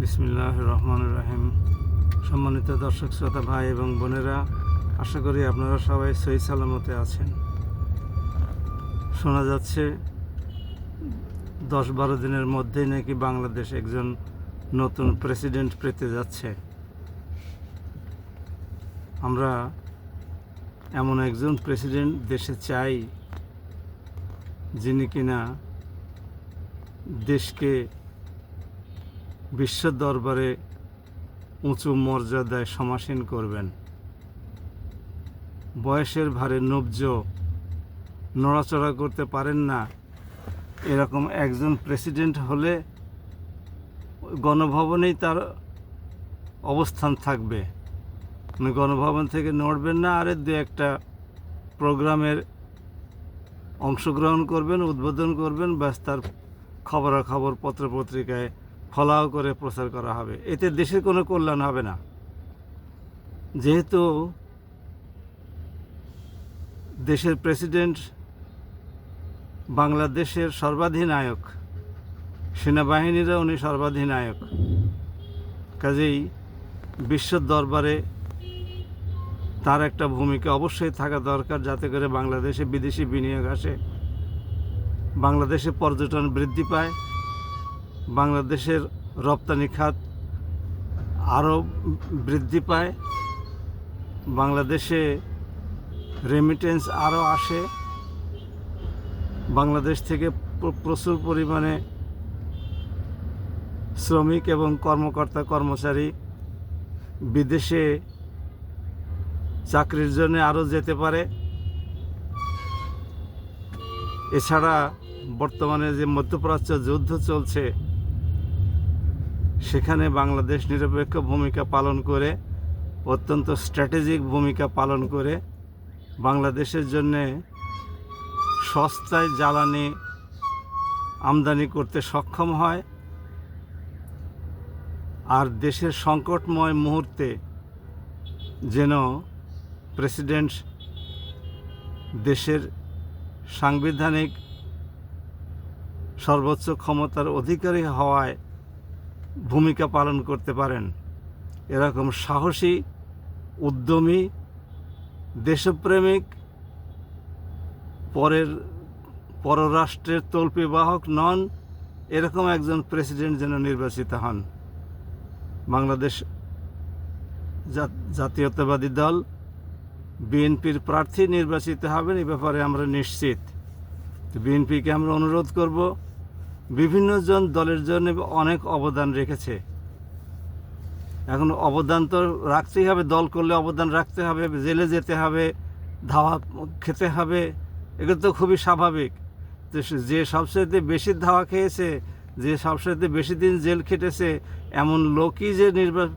বিসমিল্লাহির রহমানির রহিম। সম্মানিত দর্শক শ্রোতা ভাই এবং বোনেরা, আশা করি আপনারা সবাই সহি সালামতে আছেন। শোনা যাচ্ছে 10-12 দিনের মধ্যেই নাকি বাংলাদেশ একজন নতুন প্রেসিডেন্ট পেতে যাচ্ছে। আমরা এমন একজন প্রেসিডেন্ট দেশে চাই, যিনি কিনা দেশকে বিশ্ব দরবারে উঁচু মর্যাদায় সমাসীন করবেন। বয়সের ভারে নবজ, নড়াচড়া করতে পারেন না, এরকম একজন প্রেসিডেন্ট হলে গণভবনেই তার অবস্থান থাকবে। মানে গণভবন থেকে নড়বেন না, আরে দু একটা প্রোগ্রামের অংশগ্রহণ করবেন, উদ্বোধন করবেন, ব্যাস তার খবরাখবর পত্রপত্রিকায় ফলাও করে প্রচার করা হবে। এতে দেশের কোনো কল্যাণ হবে না। যেহেতু দেশের প্রেসিডেন্ট বাংলাদেশের সর্বাধিনায়ক, সেনাবাহিনীরা উনি সর্বাধিনায়ক, কাজেই বিশ্ব দরবারে তার একটা ভূমিকা অবশ্যই থাকা দরকার, যাতে করে বাংলাদেশে বিদেশি বিনিয়োগ আসে, বাংলাদেশে পর্যটন বৃদ্ধি পায়, বাংলাদেশের রপ্তানি খাত আরও বৃদ্ধি পায়, বাংলাদেশে রেমিটেন্স আরও আসে, বাংলাদেশ থেকে প্রচুর পরিমাণে শ্রমিক এবং কর্মকর্তা কর্মচারী বিদেশে চাকরির জন্য আরও যেতে পারে। এছাড়া বর্তমানে যে মধ্যপ্রাচ্য যুদ্ধ চলছে, সেখানে বাংলাদেশ নিরপেক্ষ ভূমিকা পালন করে, অত্যন্ত স্ট্র্যাটেজিক ভূমিকা পালন করে বাংলাদেশের জন্যে সস্তায় জ্বালানি আমদানি করতে সক্ষম হয়। আর দেশের সংকটময় মুহূর্তে যেন প্রেসিডেন্ট দেশের সাংবিধানিক সর্বোচ্চ ক্ষমতার অধিকারী হওয়ায় ভূমিকা পালন করতে পারেন। এরকম সাহসী, উদ্যমী, দেশপ্রেমিক, পররাষ্ট্রের তল্পিবাহক নন, এরকম একজন প্রেসিডেন্ট যেন নির্বাচিত হন। বাংলাদেশ জাতীয়তাবাদী দল বিএনপির প্রার্থী নির্বাচিত হবেন, এ ব্যাপারে আমরা নিশ্চিত। বিএনপিকে আমরা অনুরোধ করব, বিভিন্ন জন দলের জন্য অনেক অবদান রেখেছে, এখন অবদান তো রাখতেই হবে, দল করলে অবদান রাখতে হবে, জেলে যেতে হবে, ধাওয়া খেতে হবে, এগুলো তো খুবই স্বাভাবিক। যে সবচেয়ে বেশি ধাওয়া খেয়েছে, যে সবচেয়ে বেশি দিন জেল খেটেছে, এমন লোকই যে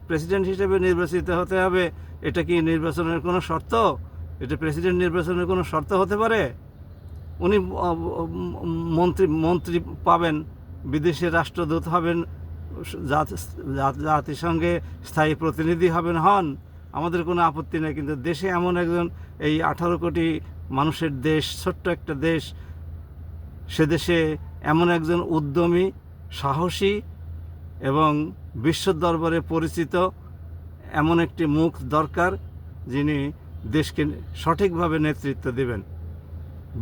প্রেসিডেন্ট হিসেবে নির্বাচিত হতে হবে, এটা কি নির্বাচনের কোনো শর্ত? এটা প্রেসিডেন্ট নির্বাচনের কোনো শর্ত হতে পারে? উনি মন্ত্রী পাবেন, বিদেশে রাষ্ট্রদূত হবেন, জাতিসংঘে স্থায়ী প্রতিনিধি হবেন, হন, আমাদের কোনো আপত্তি নেই। কিন্তু দেশে এমন একজন, এই 18 কোটি মানুষের দেশ, ছোট্ট একটা দেশ, সে দেশে এমন একজন উদ্যমী, সাহসী এবং বিশ্ব দরবারে পরিচিত এমন একটি মুখ দরকার, যিনি দেশকে সঠিকভাবে নেতৃত্ব দেবেন।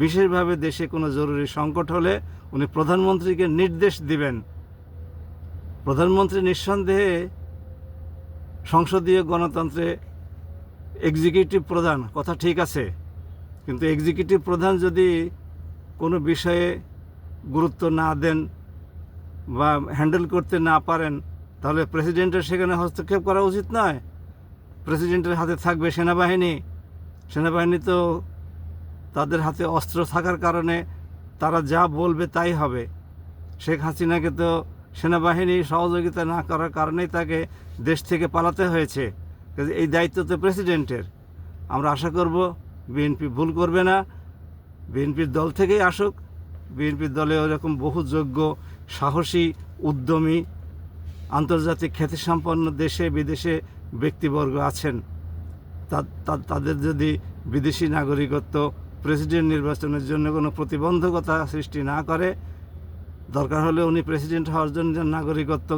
বিশেষভাবে দেশে কোনো জরুরি সংকট হলে উনি প্রধানমন্ত্রীকে নির্দেশ দিবেন। প্রধানমন্ত্রী নিঃসন্দেহে সংসদীয় গণতন্ত্রে এক্সিকিউটিভ প্রধান, কথা ঠিক আছে, কিন্তু এক্সিকিউটিভ প্রধান যদি কোনো বিষয়ে গুরুত্ব না দেন বা হ্যান্ডেল করতে না পারেন, তাহলে প্রেসিডেন্টের সেখানে হস্তক্ষেপ করা উচিত নয়। প্রেসিডেন্টের হাতে থাকবে সেনাবাহিনী। সেনাবাহিনী তো তাদের হাতে অস্ত্র থাকার কারণে তারা যা বলবে তাই হবে। শেখ হাসিনাকে তো সেনাবাহিনী সহযোগিতা না করার কারণেই তাকে দেশ থেকে পালাতে হয়েছে। এই দায়িত্ব তো প্রেসিডেন্টের। আমরা আশা করব বিএনপি ভুল করবে না, বিএনপির দল থেকেই আসুক। বিএনপির দলে ওরকম বহু যোগ্য, সাহসী, উদ্যমী, আন্তর্জাতিক খ্যাতিসম্পন্ন দেশে বিদেশে ব্যক্তিবর্গ আছেন। তাদের যদি বিদেশি নাগরিকত্ব প্রেসিডেন্ট নির্বাচনের জন্য কোনো প্রতিবন্ধকতা সৃষ্টি না করে, দরকার হলে উনি প্রেসিডেন্ট হওয়ার জন্য নাগরিকত্ব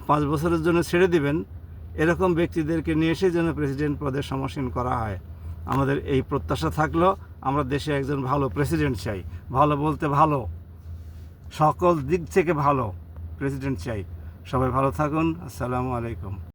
5 বছরের জন্য ছেড়ে দিবেন, এরকম ব্যক্তিদেরকে নিয়ে এসে যেন প্রেসিডেন্ট পদে সমসীন করা হয়। আমাদের এই প্রত্যাশা থাকলো। আমরা দেশে একজন ভালো প্রেসিডেন্ট চাই, ভালো বলতে ভালো, সকল দিক থেকে ভালো প্রেসিডেন্ট চাই। সবাই ভালো থাকুন। আসসালামু আলাইকুম।